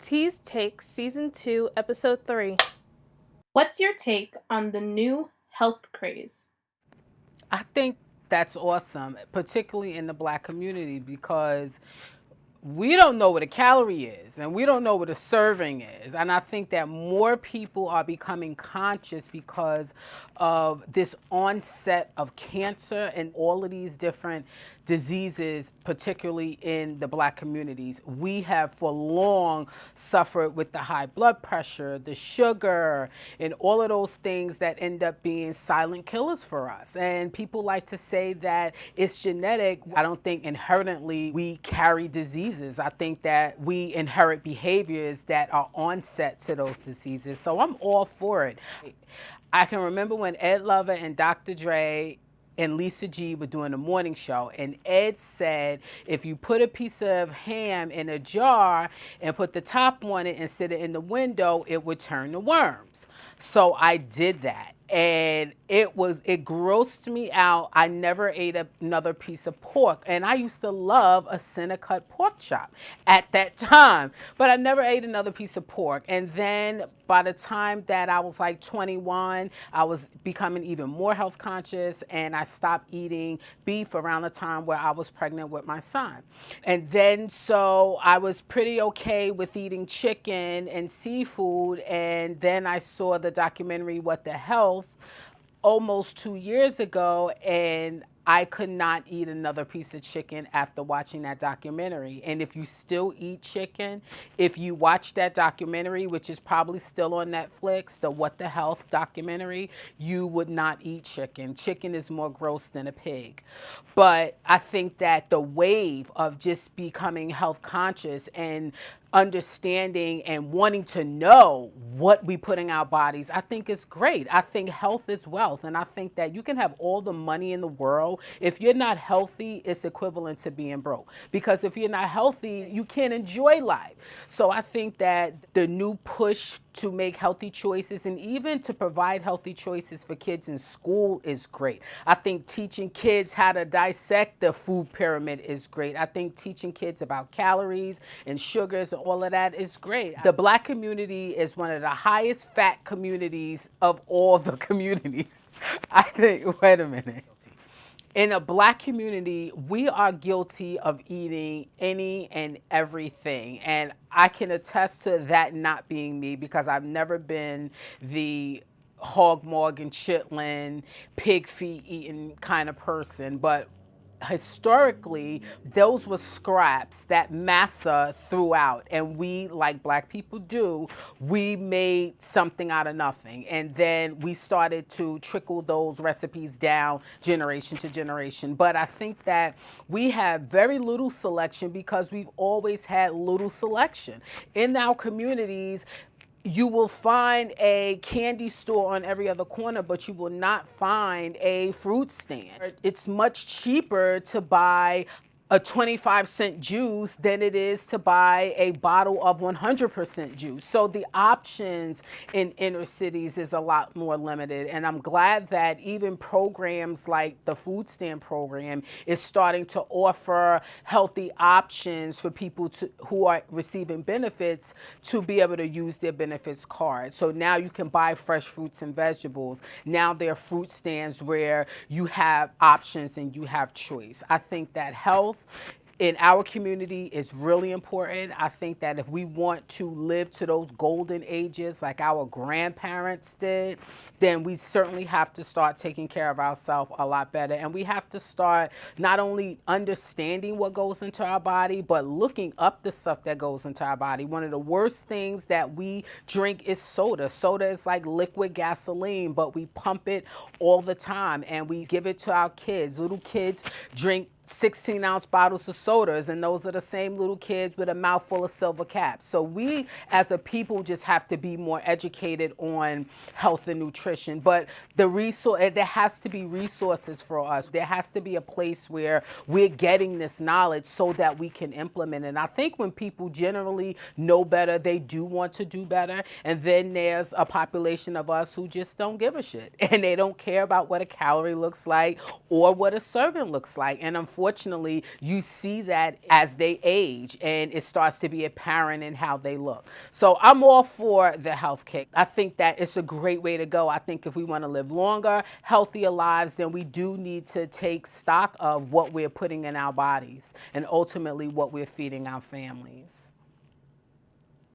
T's Take Season 2, Episode 3. What's your take on the new health craze? I think that's awesome, particularly in the Black community, because we don't know what a calorie is and we don't know what a serving is. And I think that more people are becoming conscious because of this onset of cancer and all of these different diseases, particularly in the Black communities. We have for long suffered with the high blood pressure, the sugar, and all of those things that end up being silent killers for us. And people like to say that it's genetic. I don't think inherently we carry diseases. I think that we inherit behaviors that are onset to those diseases. So I'm all for it. I can remember when Ed Lover and Dr. Dre and Lisa G were doing the morning show, and Ed said if you put a piece of ham in a jar and put the top on it and sit it in the window, it would turn to worms. So I did that, and it grossed me out. I never ate another piece of pork, and I used to love a center cut pork chop at that time, but I never ate another piece of pork. And then by the time that I was like 21, I was becoming even more health conscious, and I stopped eating beef around the time where I was pregnant with my son. And then so I was pretty okay with eating chicken and seafood, and then I saw the documentary What the Health almost 2 years ago, and I could not eat another piece of chicken after watching that documentary. And if you still eat chicken, if you watch that documentary, which is probably still on Netflix, the What the Health documentary, you would not eat chicken. Chicken is more gross than a pig. But I think that the wave of just becoming health conscious and understanding and wanting to know what we put in our bodies, I think is great. I think health is wealth. And I think that you can have all the money in the world. If you're not healthy, it's equivalent to being broke. Because if you're not healthy, you can't enjoy life. So I think that the new push to make healthy choices and even to provide healthy choices for kids in school is great. I think teaching kids how to dissect the food pyramid is great. I think teaching kids about calories and sugars and all of that is great. The Black community is one of the highest fat communities of all the communities. I think, wait a minute. In a Black community, we are guilty of eating any and everything. And I can attest to that not being me, because I've never been the hog maw and chitlin, pig feet eating kind of person. But historically, those were scraps that massa threw out, and we, like Black people do, we made something out of nothing, and then we started to trickle those recipes down generation to generation. But I think that we have very little selection because we've always had little selection in our communities. You will find a candy store on every other corner, but you will not find a fruit stand. It's much cheaper to buy a 25-cent juice than it is to buy a bottle of 100% juice. So the options in inner cities is a lot more limited. And I'm glad that even programs like the food stamp program is starting to offer healthy options for people who are receiving benefits to be able to use their benefits card. So now you can buy fresh fruits and vegetables. Now there are fruit stands where you have options and you have choice. I think that health in our community is really important. I think that if we want to live to those golden ages like our grandparents did, then we certainly have to start taking care of ourselves a lot better. And we have to start not only understanding what goes into our body, but looking up the stuff that goes into our body. One of the worst things that we drink is soda. Soda is like liquid gasoline, but we pump it all the time and we give it to our kids. Little kids drink 16-ounce bottles of sodas, and those are the same little kids with a mouthful of silver caps. So we as a people just have to be more educated on health and nutrition. But there has to be resources for us. There has to be a place where we're getting this knowledge so that we can implement it. And I think when people generally know better, they do want to do better. And then there's a population of us who just don't give a shit. And they don't care about what a calorie looks like or what a serving looks like. And unfortunately, unfortunately, you see that as they age and it starts to be apparent in how they look. So I'm all for the health kick. I think that it's a great way to go. I think if we want to live longer, healthier lives, then we do need to take stock of what we're putting in our bodies and ultimately what we're feeding our families.